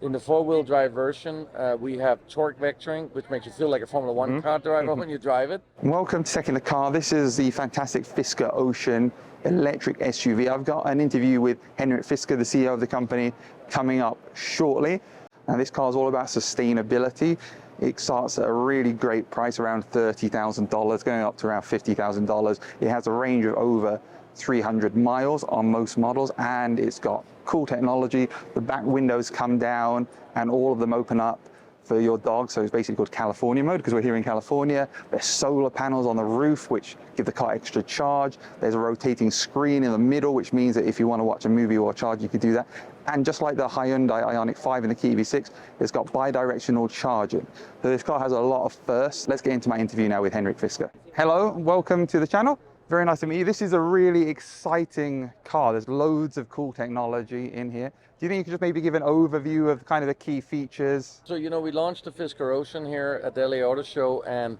In the four-wheel drive version, we have torque vectoring, which makes you feel like a Formula One car driver when you drive it. Welcome to Second the Car. This is the fantastic Fisker Ocean Electric SUV. I've got an interview with Henrik Fisker, the CEO of the company, coming up shortly. And this car is all about sustainability. It starts at a really great price, around $30,000, going up to around $50,000. It has a range of over 300 miles on most models, and it's got cool technology. The back windows come down and all of them open up for your dog, so it's basically called California mode because we're here in California. There's solar panels on the roof which give the car extra charge. There's a rotating screen in the middle, which means that if you want to watch a movie or charge, you could do that. And just like the Hyundai Ioniq 5 and the Kia EV6, it's got bi-directional charging. So this car has a lot of firsts. Let's get into my interview now with Henrik Fisker. Hello, welcome to the channel. Very nice to meet you. This is a really exciting car. There's loads of cool technology in here. Do you think you could just maybe give an overview of kind of the key features? So, we launched the Fisker Ocean here at the LA Auto Show, and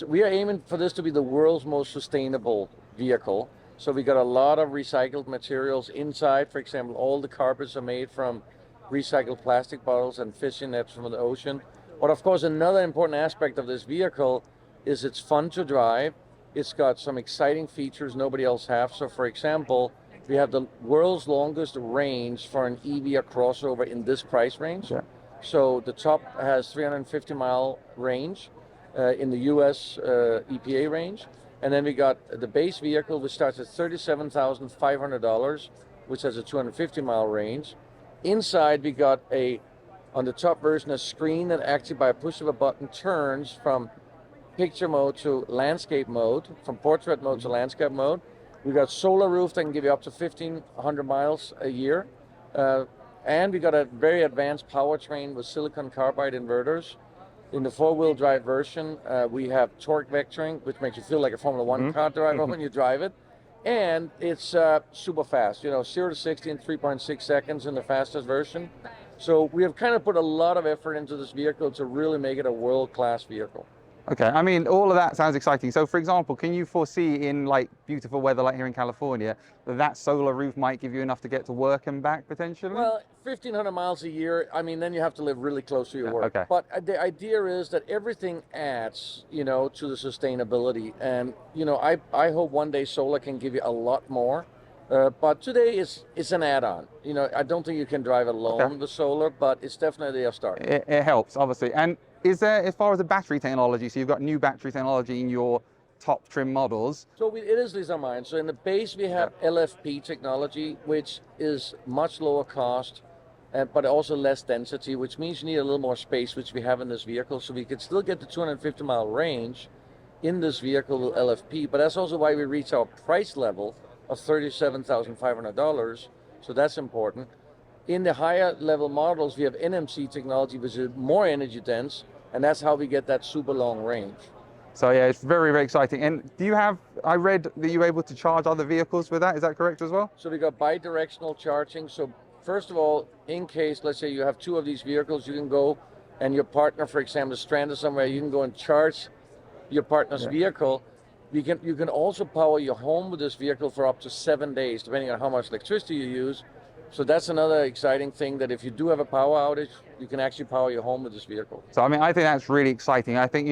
we are aiming for this to be the world's most sustainable vehicle. So we got a lot of recycled materials inside. For example, all the carpets are made from recycled plastic bottles and fishing nets from the ocean. But of course, another important aspect of this vehicle is it's fun to drive. It's got some exciting features nobody else has. So for example, we have the world's longest range for an EV or crossover in this price range. Yeah. So the top has 350-mile range in the US EPA range. And then we got the base vehicle, which starts at $37,500, which has a 250-mile range. Inside, we got on the top version, a screen that actually by a push of a button turns from picture mode to landscape mode, from portrait mode to landscape mode. We got solar roof that can give you up to 1,500 miles a year. And we got a very advanced powertrain with silicon carbide inverters. In the four-wheel drive version, we have torque vectoring, which makes you feel like a Formula One car driver when you drive it. And it's super fast, 0 to 60 in 3.6 seconds in the fastest version. So we have kind of put a lot of effort into this vehicle to really make it a world-class vehicle. Okay, I mean, all of that sounds exciting. So for example, can you foresee in like beautiful weather like here in California, that solar roof might give you enough to get to work and back potentially? Well, 1,500 miles a year, I mean, then you have to live really close to your work. Okay. But the idea is that everything adds, to the sustainability. And, I hope one day solar can give you a lot more. But today it's an add-on. I don't think you can drive alone with solar, but it's definitely a start. It helps, obviously. And is there, as far as the battery technology, so you've got new battery technology in your top trim models? So it is designed. So in the base we have LFP technology, which is much lower cost, but also less density, which means you need a little more space, which we have in this vehicle. So we could still get the 250-mile range in this vehicle with LFP, but that's also why we reach our price level of $37,500. So that's important. In the higher level models, we have NMC technology, which is more energy dense, and that's how we get that super long range. So yeah, it's very, very exciting. And do you have, I read that you're able to charge other vehicles with that, is that correct as well? So we got bi-directional charging. So first of all, in case, let's say you have two of these vehicles, you can go and your partner, for example, is stranded somewhere, you can go and charge your partner's vehicle. You can also power your home with this vehicle for up to 7 days, depending on how much electricity you use. So that's another exciting thing, that if you do have a power outage, you can actually power your home with this vehicle. So I mean, I think that's really exciting. I think,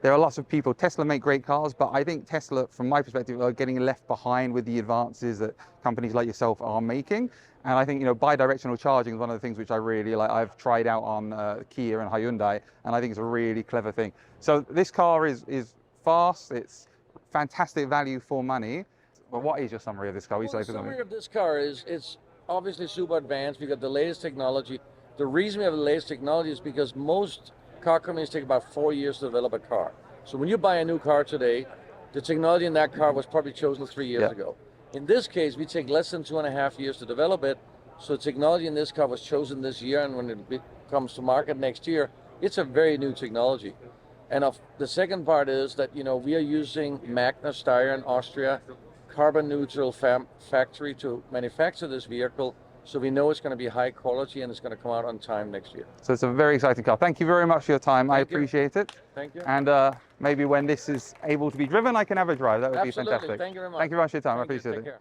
there are lots of people, Tesla make great cars, but I think Tesla, from my perspective, are getting left behind with the advances that companies like yourself are making. And I think, bi-directional charging is one of the things which I really like. I've tried out on Kia and Hyundai, and I think it's a really clever thing. So this car is fast, it's fantastic value for money. But what is your summary of this car? Well, the summary of this car is it's obviously super advanced. We got the latest technology. The reason we have the latest technology is because most car companies take about 4 years to develop a car. So when you buy a new car today, the technology in that car was probably chosen 3 years ago. In this case, we take less than 2.5 years to develop it. So the technology in this car was chosen this year, and when it comes to market next year, it's a very new technology. And the second part is that, we are using Magna Steyr in Austria, carbon neutral factory to manufacture this vehicle. So we know it's going to be high quality and it's going to come out on time next year. So it's a very exciting car. Thank you very much for your time. I appreciate it. Thank you. And maybe when this is able to be driven, I can have a drive. That would be fantastic. Thank you very much. Thank you very much for your time. I appreciate it. Take care.